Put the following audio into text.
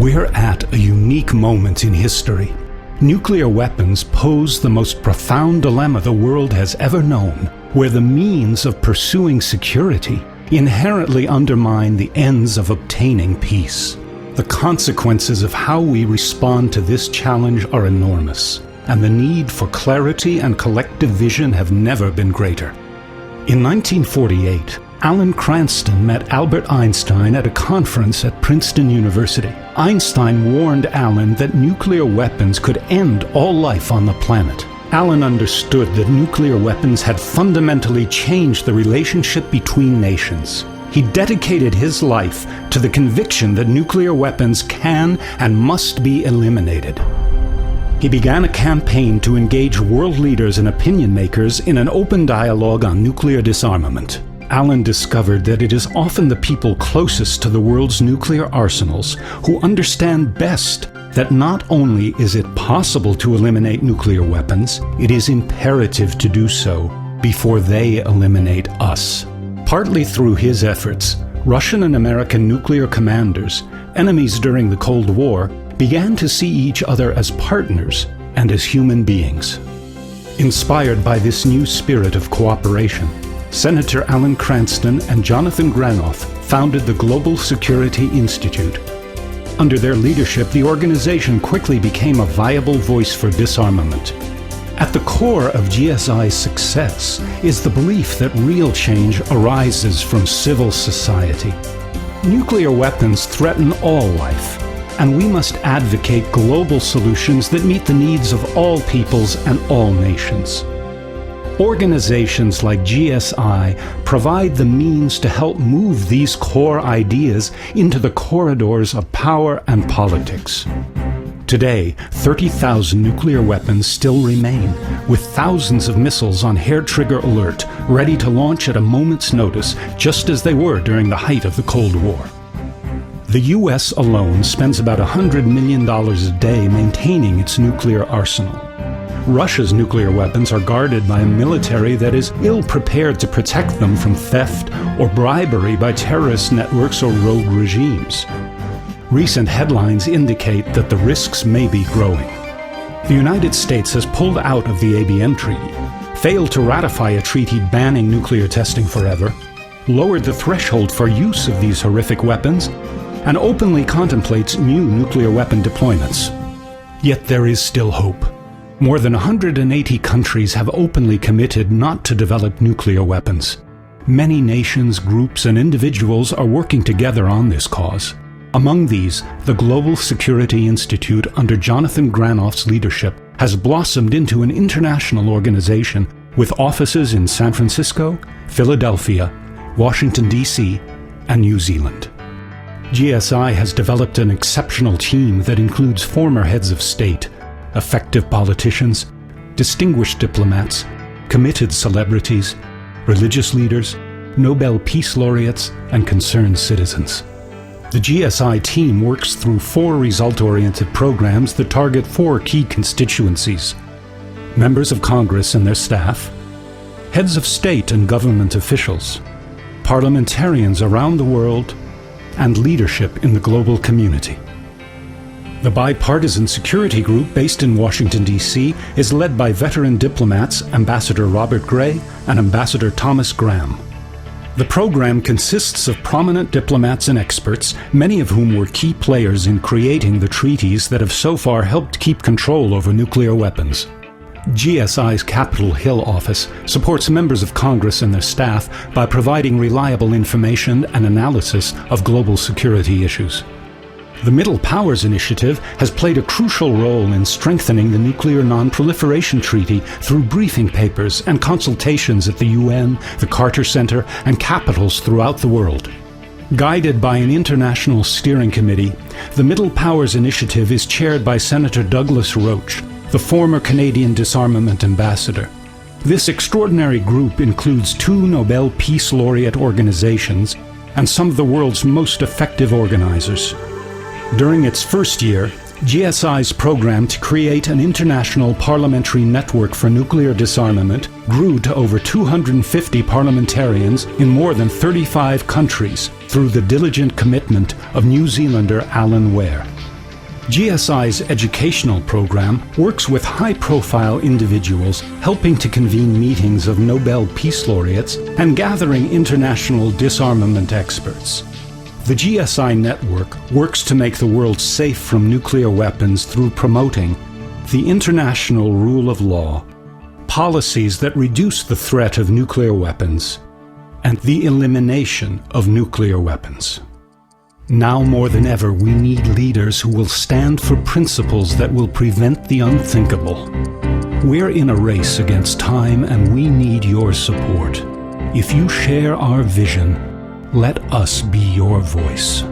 We're at a unique moment in history. Nuclear weapons pose the most profound dilemma the world has ever known, where the means of pursuing security inherently undermine the ends of obtaining peace. The consequences of how we respond to this challenge are enormous, and the need for clarity and collective vision have never been greater. In 1948, Alan Cranston met Albert Einstein at a conference at Princeton University. Einstein warned Alan that nuclear weapons could end all life on the planet. Alan understood that nuclear weapons had fundamentally changed the relationship between nations. He dedicated his life to the conviction that nuclear weapons can and must be eliminated. He began a campaign to engage world leaders and opinion makers in an open dialogue on nuclear disarmament. Alan discovered that it is often the people closest to the world's nuclear arsenals who understand best that not only is it possible to eliminate nuclear weapons, it is imperative to do so before they eliminate us. Partly through his efforts, Russian and American nuclear commanders, enemies during the Cold War, began to see each other as partners and as human beings. Inspired by this new spirit of cooperation, Senator Alan Cranston and Jonathan Granoff founded the Global Security Institute. Under their leadership, the organization quickly became a viable voice for disarmament. At the core of GSI's success is the belief that real change arises from civil society. Nuclear weapons threaten all life, and we must advocate global solutions that meet the needs of all peoples and all nations. Organizations like GSI provide the means to help move these core ideas into the corridors of power and politics. Today, 30,000 nuclear weapons still remain, with thousands of missiles on hair-trigger alert, ready to launch at a moment's notice, just as they were during the height of the Cold War. The U.S. alone spends about $100 million a day maintaining its nuclear arsenal. Russia's nuclear weapons are guarded by a military that is ill-prepared to protect them from theft or bribery by terrorist networks or rogue regimes. Recent headlines indicate that the risks may be growing. The United States has pulled out of the ABM Treaty, failed to ratify a treaty banning nuclear testing forever, lowered the threshold for use of these horrific weapons, and openly contemplates new nuclear weapon deployments. Yet there is still hope. More than 180 countries have openly committed not to develop nuclear weapons. Many nations, groups, and individuals are working together on this cause. Among these, the Global Security Institute, under Jonathan Granoff's leadership, has blossomed into an international organization with offices in San Francisco, Philadelphia, Washington, D.C., and New Zealand. GSI has developed an exceptional team that includes former heads of state, effective politicians, distinguished diplomats, committed celebrities, religious leaders, Nobel Peace Laureates, and concerned citizens. The GSI team works through 4 result-oriented programs that target 4 key constituencies: members of Congress and their staff, heads of state and government officials, parliamentarians around the world, and leadership in the global community. The bipartisan security group based in Washington, D.C. is led by veteran diplomats Ambassador Robert Gray and Ambassador Thomas Graham. The program consists of prominent diplomats and experts, many of whom were key players in creating the treaties that have so far helped keep control over nuclear weapons. GSI's Capitol Hill office supports members of Congress and their staff by providing reliable information and analysis of global security issues. The Middle Powers Initiative has played a crucial role in strengthening the Nuclear Non-Proliferation Treaty through briefing papers and consultations at the UN, the Carter Center, and capitals throughout the world. Guided by an international steering committee, the Middle Powers Initiative is chaired by Senator Douglas Roach, the former Canadian disarmament ambassador. This extraordinary group includes 2 Nobel Peace Laureate organizations and some of the world's most effective organizers. During its first year, GSI's program to create an international parliamentary network for nuclear disarmament grew to over 250 parliamentarians in more than 35 countries through the diligent commitment of New Zealander Alan Ware. GSI's educational program works with high-profile individuals, helping to convene meetings of Nobel Peace Laureates and gathering international disarmament experts. The GSI network works to make the world safe from nuclear weapons through promoting the international rule of law, policies that reduce the threat of nuclear weapons, and the elimination of nuclear weapons. Now more than ever, we need leaders who will stand for principles that will prevent the unthinkable. We're in a race against time, and we need your support. If you share our vision, let us be your voice.